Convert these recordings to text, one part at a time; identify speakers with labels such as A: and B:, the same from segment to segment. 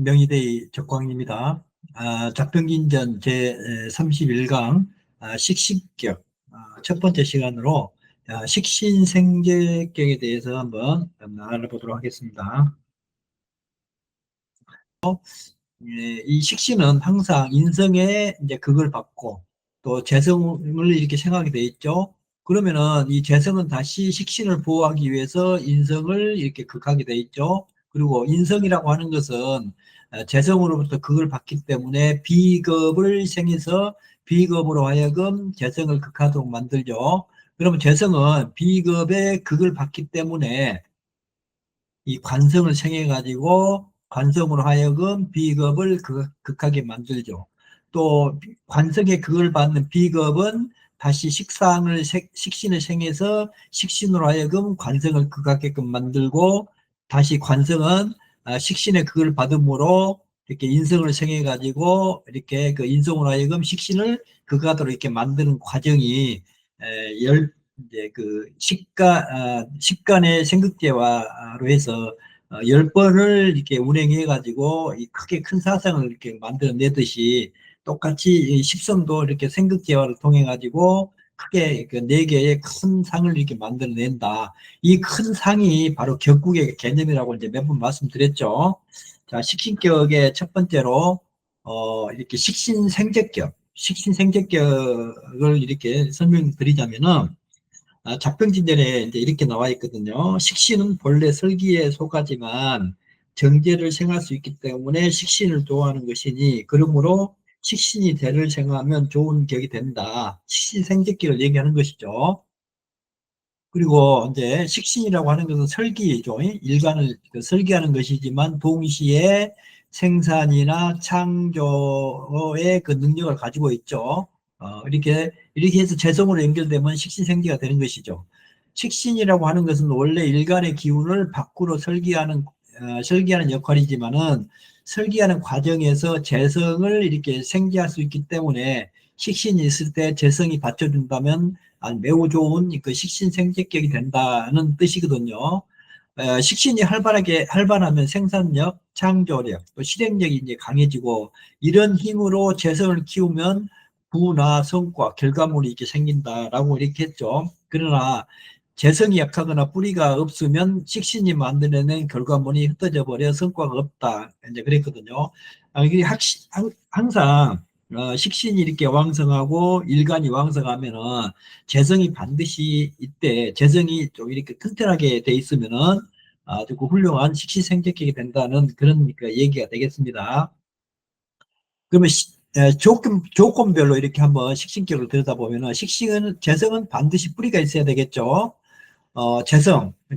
A: 명의대의 적광입니다. 작병긴전 제31강 식신격 첫 번째 시간으로 식신생제격에 대해서 한번 알아보도록 하겠습니다. 이 식신은 항상 인성의 이제 극을 받고 또 재성을 이렇게 생각이 돼 있죠. 그러면은 이 재성은 다시 식신을 보호하기 위해서 인성을 이렇게 극하게 돼 있죠. 그리고 인성이라고 하는 것은 재성으로부터 극을 받기 때문에 비겁을 생해서 비겁으로 하여금 재성을 극하도록 만들죠. 그러면 재성은 비겁의 극을 받기 때문에 이 관성을 생해 가지고 관성으로 하여금 비겁을 극하게 만들죠. 또 관성의 극을 받는 비겁은 다시 식신을 생해서 식신으로 하여금 관성을 극하게끔 만들고, 다시 관성은 식신의 극을 받음으로 이렇게 인성을 생해 가지고 이렇게 그 인성으로 하여금 식신을 극하도록 이렇게 만드는 과정이 열 이제 그 식간의 생극제화로 해서 10번을 이렇게 운행해 가지고 이 크게 큰 사상을 이렇게 만들어내듯이, 똑같이 이 십성도 이렇게 생극제화를 통해 가지고 크게 그 4개의 큰 상을 이렇게 만들어낸다. 이 큰 상이 바로 격국의 개념이라고 이제 몇 번 말씀드렸죠. 자, 식신격의 첫 번째로 이렇게 식신생제격을 이렇게 설명드리자면은, 작병진전에 이제 이렇게 나와 있거든요. 식신은 본래 설기에 속하지만 정제를 생할 수 있기 때문에 식신을 좋아하는 것이니, 그러므로 식신이 대를 생하면 좋은 격이 된다. 식신생제격을 얘기하는 것이죠. 그리고 이제 식신이라고 하는 것은 설기죠. 일간을 설계하는 것이지만 동시에 생산이나 창조의 그 능력을 가지고 있죠. 이렇게 해서 재성으로 연결되면 식신생지가 되는 것이죠. 식신이라고 하는 것은 원래 일간의 기운을 밖으로 설계하는 역할이지만은, 설계하는 과정에서 재성을 이렇게 생지할 수 있기 때문에, 식신이 있을 때 재성이 받쳐준다면 매우 좋은 그 식신생제격이 된다는 뜻이거든요. 식신이 활발하면 생산력, 창조력, 또 실행력이 이제 강해지고, 이런 힘으로 재성을 키우면 부나 성과, 결과물이 이렇게 생긴다라고 이렇게 했죠. 그러나 재성이 약하거나 뿌리가 없으면 식신이 만들어낸 결과물이 흩어져 버려 성과가 없다, 이제 그랬거든요. 이게 항상 식신이 이렇게 왕성하고 일간이 왕성하면은 재성이 반드시 이때 재성이 좀 이렇게 튼튼하게 돼 있으면은 아주 그 훌륭한 식신생제격이 된다는 그런 그 얘기가 되겠습니다. 그러면 조건별로 이렇게 한번 식신격을 들여다보면은, 재성은 반드시 뿌리가 있어야 되겠죠.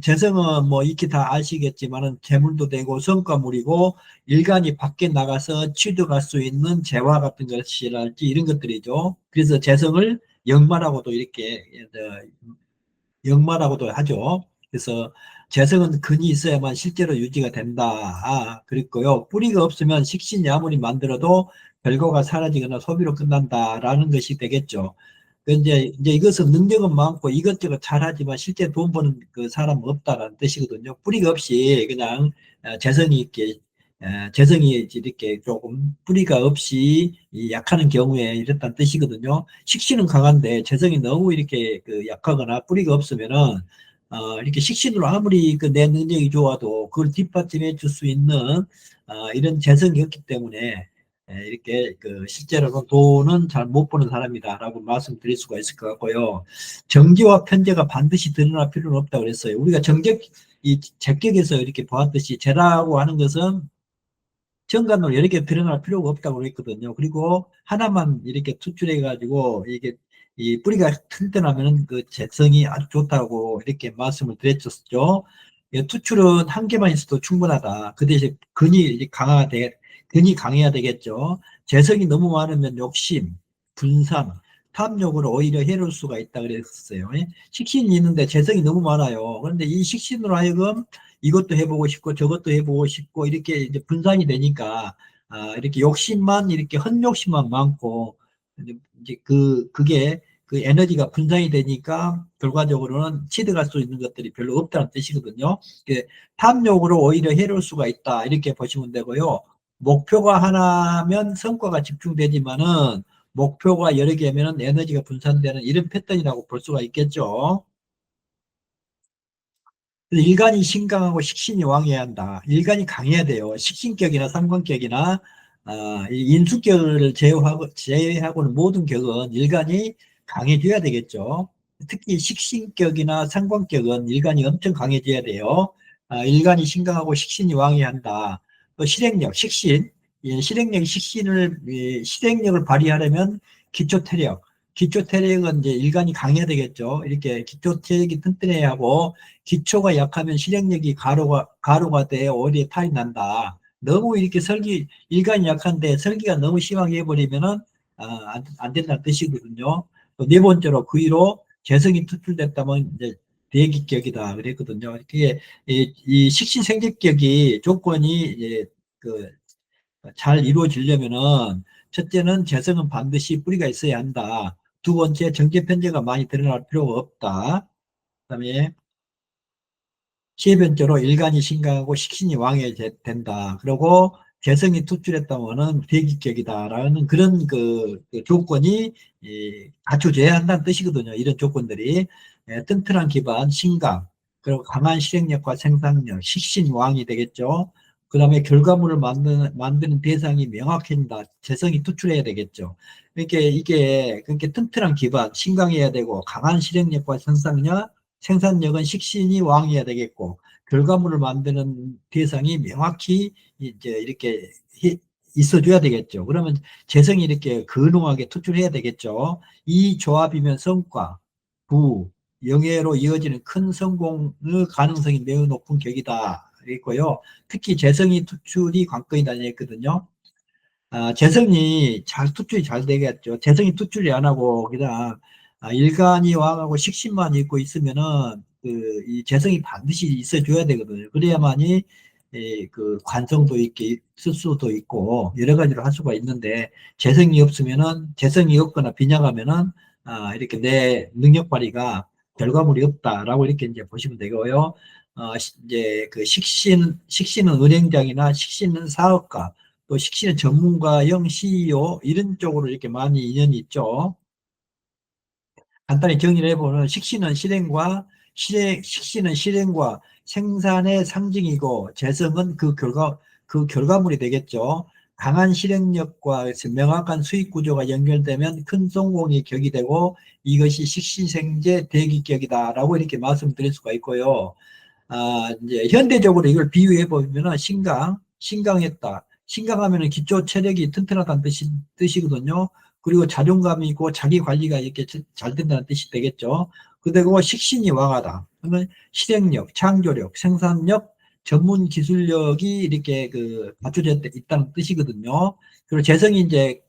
A: 재성은 뭐 익히 다 아시겠지만은 재물도 되고 성과물이고, 일간이 밖에 나가서 취득할 수 있는 재화 같은 것이랄지 이런 것들이죠. 그래서 재성을 역마라고도 이렇게 역마라고도 하죠. 그래서 재성은 근이 있어야만 실제로 유지가 된다. 그랬고요. 뿌리가 없으면 식신이 아무리 만들어도 결과가 사라지거나 소비로 끝난다라는 것이 되겠죠. 이제 이것은 능력은 많고 이것저것 잘하지만 실제 돈 버는 그 사람은 없다라는 뜻이거든요. 뿌리가 없이 그냥 재성이 이렇게 조금 뿌리가 없이 약하는 경우에 이렇다는 뜻이거든요. 식신은 강한데 재성이 너무 이렇게 그 약하거나 뿌리가 없으면은 이렇게 식신으로 아무리 그 내 능력이 좋아도 그걸 뒷받침해 줄 수 있는 이런 재성이 없기 때문에 이렇게 그 실제로는 돈은 잘 못 버는 사람이다라고 말씀드릴 수가 있을 것 같고요. 정제와 편제가 반드시 드러날 필요는 없다고 그랬어요. 우리가 이 제격에서 이렇게 보았듯이 재라고 하는 것은 정관으로 여러 개 드러날 필요가 없다고 그랬거든요. 그리고 하나만 이렇게 투출해 가지고 이게 이 뿌리가 튼튼하면 그 재성이 아주 좋다고 이렇게 말씀을 드렸었죠. 투출은 한 개만 있어도 충분하다. 그 대신 근이 강해야 되겠죠. 재성이 너무 많으면 욕심, 분산, 탐욕으로 오히려 해로울 수가 있다 그랬었어요. 식신이 있는데 재성이 너무 많아요. 그런데 이 식신으로 하여금 이것도 해보고 싶고 저것도 해보고 싶고 이렇게 이제 분산이 되니까, 이렇게 이렇게 헛욕심만 많고, 이제 그게 그 에너지가 분산이 되니까 결과적으로는 취득할 수 있는 것들이 별로 없다는 뜻이거든요. 탐욕으로 오히려 해로울 수가 있다 이렇게 보시면 되고요. 목표가 하나면 성과가 집중되지만은 목표가 여러 개면은 에너지가 분산되는 이런 패턴이라고 볼 수가 있겠죠. 그래서 일간이 신강하고 식신이 왕해야 한다. 일간이 강해야 돼요. 식신격이나 삼관격이나 이 인수격을 제외하고는 모든 격은 일간이 강해져야 되겠죠. 특히 식신격이나 상관격은 일간이 엄청 강해져야 돼요. 일간이 신강하고 식신이 왕해야 한다. 또 실행력, 식신, 실행력, 식신을 실행력을 발휘하려면 기초태력, 기초태력은 이제 일간이 강해야 되겠죠. 이렇게 기초태력이 튼튼해야 하고 기초가 약하면 실행력이 가로가 돼 오히려 탈이 난다. 너무 이렇게 일간이 약한데 설기가 너무 심하게 해버리면은 안 된다는 뜻이거든요. 또 네 번째로 그 위로 재성이 투출됐다면 이제 대기격이다 그랬거든요. 그게 이 식신생직격이 조건이 이제 잘 이루어지려면은 첫째는 재성은 반드시 뿌리가 있어야 한다. 두 번째 정제 편제가 많이 드러날 필요가 없다. 그다음에 시해변조로 일간이 신강하고 식신이 왕해야 된다. 그리고 개성이 투출했다면은 대기격이다라는 그런 그 조건이 갖춰져야 한다는 뜻이거든요. 이런 조건들이 튼튼한 기반, 신강, 그리고 강한 실행력과 생산력, 식신왕이 되겠죠. 그 다음에 결과물을 만드는 대상이 명확해진다. 재성이 투출해야 되겠죠. 이게 튼튼한 기반, 신강해야 되고 강한 실행력과 생산력은 식신이 왕이어야 되겠고 결과물을 만드는 대상이 명확히 이제 이렇게 있어줘야 되겠죠. 그러면 재성이 이렇게 근홍하게 투출해야 되겠죠. 이 조합이면 성과, 영예로 이어지는 큰 성공의 가능성이 매우 높은 격이다. 있고요. 특히 재성이 투출이 관건이다 했거든요. 재성이 투출이 잘 되겠죠. 재성이 투출이 안 하고 그냥 일간이 왕하고 식신만 있고 있으면은 이 재성이 반드시 있어줘야 되거든요. 그래야만이 그 관성도 있게 쓸 수도 있고 여러 가지로 할 수가 있는데 재성이 없거나 빈약하면은 이렇게 내 능력 발휘가 결과물이 없다라고 이렇게 이제 보시면 되고요. 이제 그 식신은 은행장이나 식신은 사업가 또 식신의 전문가형 CEO 이런 쪽으로 이렇게 많이 인연이 있죠. 간단히 정리를 해보면 식신은 실행과 생산의 상징이고 재성은 그 결과물이 되겠죠. 강한 실행력과 명확한 수익 구조가 연결되면 큰 성공이 격이 되고 이것이 식신생재 대기격이다라고 이렇게 말씀드릴 수가 있고요. 이제 현대적으로 이걸 비유해 보면은 신강했다. 신강하면은 기초 체력이 튼튼하다는 뜻이거든요. 그리고 자존감이 있고 자기 관리가 이렇게 잘 된다는 뜻이 되겠죠. 그리고 식신이 왕하다. 그러면 실행력, 창조력, 생산력, 전문 기술력이 이렇게 갖춰져 있다는 뜻이거든요. 그리고 재성이 이제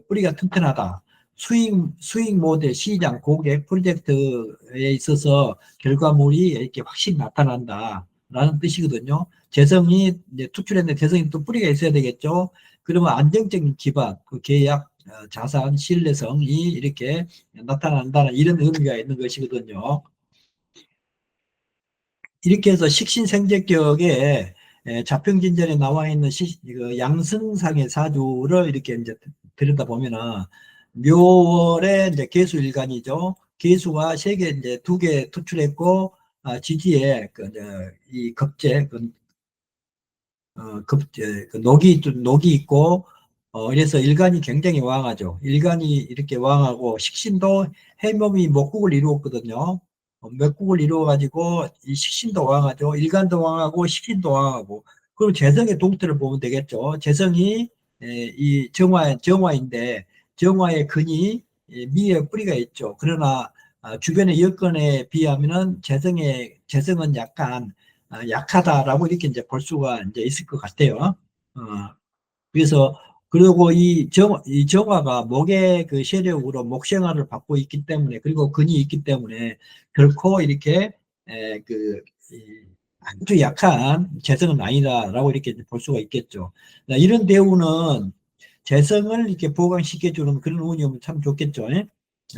A: 뿌리가 튼튼하다. 수익 모델, 시장, 고객, 프로젝트에 있어서 결과물이 이렇게 확실히 나타난다라는 뜻이거든요. 재성이 이제 투출했는데 재성이 또 뿌리가 있어야 되겠죠. 그러면 안정적인 기반, 그 계약, 자산, 신뢰성이 이렇게 나타난다는 이런 의미가 있는 것이거든요. 이렇게 해서 식신생재격에 자평진전에 나와 있는 양승상의 사주를 이렇게 이제 들여다보면은 묘월에 이제 개수일간이죠. 개수가 세 개 이제 두 개 투출했고 지지에 이 겁재 녹이 있고 그래서 일간이 굉장히 왕하죠. 일간이 이렇게 왕하고 식신도 해몸이 목국을 이루었거든요. 목국을 이루어가지고 이 식신도 왕하죠. 일간도 왕하고 식신도 왕하고 그리고 재성의 동태를 보면 되겠죠. 재성이 이 정화인데 정화의 근이 미에 뿌리가 있죠. 그러나 주변의 여건에 비하면은 재성은 약간 약하다라고 이렇게 이제 볼 수가 이제 있을 것 같아요. 어, 그래서 그리고 이 정화가 목의 그 세력으로 목생화를 받고 있기 때문에 그리고 근이 있기 때문에 결코 이렇게 이 아주 약한 재성은 아니다라고 이렇게 볼 수가 있겠죠. 이런 대우는 재성을 이렇게 보강시켜주는 그런 운이 오면 참 좋겠죠.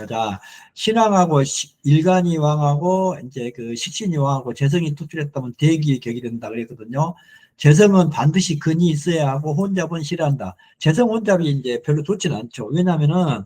A: 자, 신왕하고 일간이 왕하고 이제 그 식신이 왕하고 재성이 투출했다면 대기의 격이 된다 그랬거든요. 재성은 반드시 근이 있어야 하고 혼잡은 싫어한다. 재성 혼잡이 이제 별로 좋지는 않죠. 왜냐하면은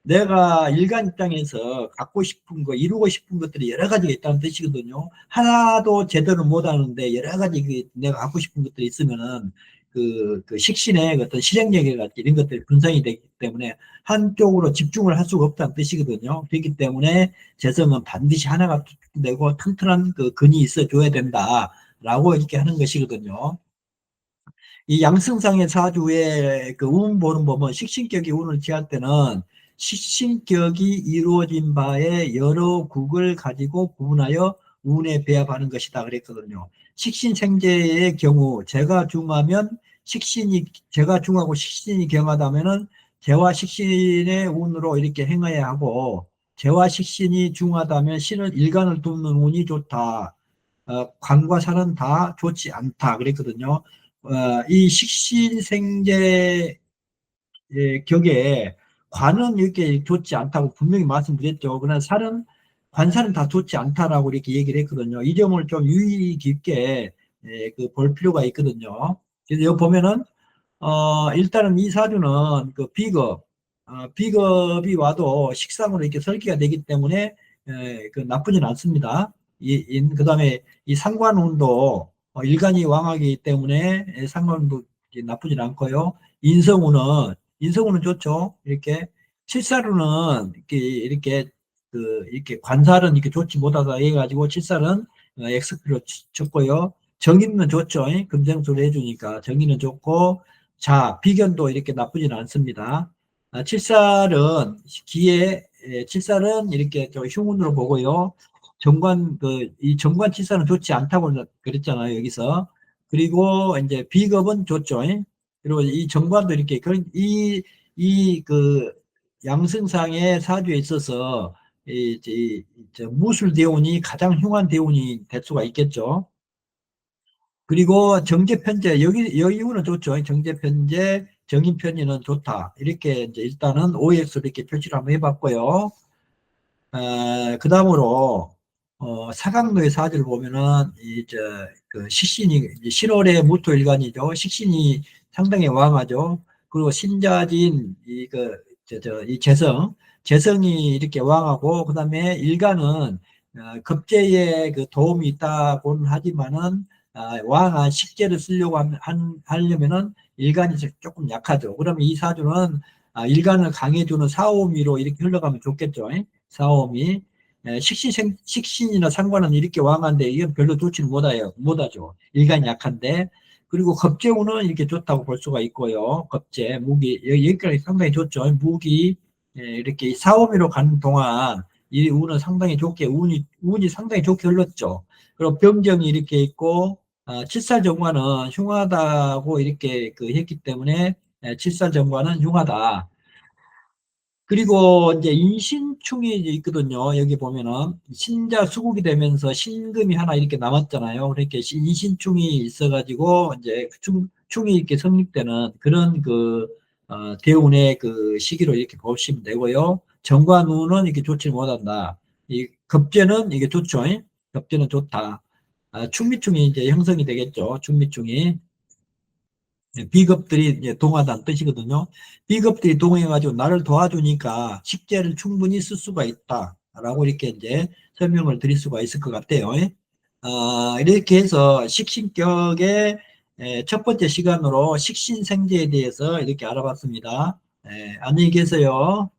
A: 내가 일간 입장에서 갖고 싶은 거, 이루고 싶은 것들이 여러 가지가 있다는 뜻이거든요. 하나도 제대로 못 하는데 여러 가지 내가 갖고 싶은 것들이 있으면은 그 식신의 어떤 실행력이랄지 이런 것들이 분산이 되기 때문에 한쪽으로 집중을 할 수가 없다는 뜻이거든요. 그렇기 때문에 재성은 반드시 하나가 되고 튼튼한 그 근이 있어줘야 된다라고 이렇게 하는 것이거든요. 이 양승상의 사주에 그 운 보는 법은 식신격이 운을 취할 때는 식신격이 이루어진 바에 여러 국을 가지고 구분하여 운에 배합하는 것이다 그랬거든요. 식신생재의 경우 제가 중하면 식신이 제가 중하고 식신이 경하다면은 재와 식신의 운으로 이렇게 행해야 하고 재와 식신이 중하다면 신을 일간을 돕는 운이 좋다. 관과 살은 다 좋지 않다 그랬거든요. 이 식신생재 격에 관은 이렇게 좋지 않다고 분명히 말씀드렸죠. 그러나 살은 관살은 다 좋지 않다라고 이렇게 얘기를 했거든요. 이 점을 좀 유의 깊게 그볼 필요가 있거든요. 그래서 여기 보면은 일단은 이 사주는 그 비겁이 와도 식상으로 이렇게 설계가 되기 때문에 그 나쁘진 않습니다. 그 다음에 이 상관운도 일간이 왕하기 때문에 상관운도 나쁘진 않고요. 인성운은 좋죠. 이렇게 칠살운은 이렇게 이렇게 관살은 이렇게 좋지 못하다 해가지고 칠살은 X표로 쳤고요. 정인은 좋죠. 금생수를 해주니까 정인은 좋고 자, 비견도 이렇게 나쁘진 않습니다. 칠살은 칠살은 이렇게 저 흉운으로 보고요. 이 정관 칠살은 좋지 않다고 그랬잖아요, 여기서. 그리고 이제 비겁은 좋죠. 그리고 이 정관도 이렇게, 그 양승상의 사주에 있어서 저 무술 대운이 가장 흉한 대운이 될 수가 있겠죠. 그리고 정제편제 여기 이거는 좋죠. 정제편제 정인편제는 좋다. 이렇게 이제 일단은 OX로 이렇게 표시를 한번 해봤고요. 그 다음으로 사각로의 사주를 보면은 이제 그 식신이 이제 신월의 무토일간이죠. 식신이 상당히 왕하죠. 그리고 신자진 이 재성이 이렇게 왕하고 그다음에 일간은 급제에 그 도움이 있다고는 하지만은 왕한 식재를 쓰려고 하려면은 일간이 조금 약하죠. 그러면 이 사주는 일간을 강해주는 사오미로 이렇게 흘러가면 좋겠죠. 사오미 식신이나 상관은 이렇게 왕한데 이건 별로 좋지는 못하죠. 일간이 약한데 그리고 겁재운은 이렇게 좋다고 볼 수가 있고요. 겁재 무기 여기까지 상당히 좋죠. 무기 이렇게 사오미로 가는 동안 이 운은 상당히 좋게 운이 상당히 좋게 흘렀죠. 그리고 병정이 이렇게 있고 칠살정관은 흉하다고 이렇게 했기 때문에 칠살정관은 흉하다. 그리고 이제 인신충이 있거든요. 여기 보면은 신자 수국이 되면서 신금이 하나 이렇게 남았잖아요. 그러니까 인신충이 있어가지고 이제 충이 이렇게 성립되는 그런 대운의 그 시기로 이렇게 보시면 되고요. 정관운은 이렇게 좋지 못한다. 이 급제는 이게 좋죠. 급제는 좋다. 충미충이 이제 형성이 되겠죠. 충미충이. 비겁들이 이제 동하다는 뜻이거든요. 비겁들이 동해가지고 나를 도와주니까 식재를 충분히 쓸 수가 있다라고 이렇게 이제 설명을 드릴 수가 있을 것 같아요. 이렇게 해서 식신격의 첫 번째 시간으로 식신생재에 대해서 이렇게 알아봤습니다. 안녕히 계세요.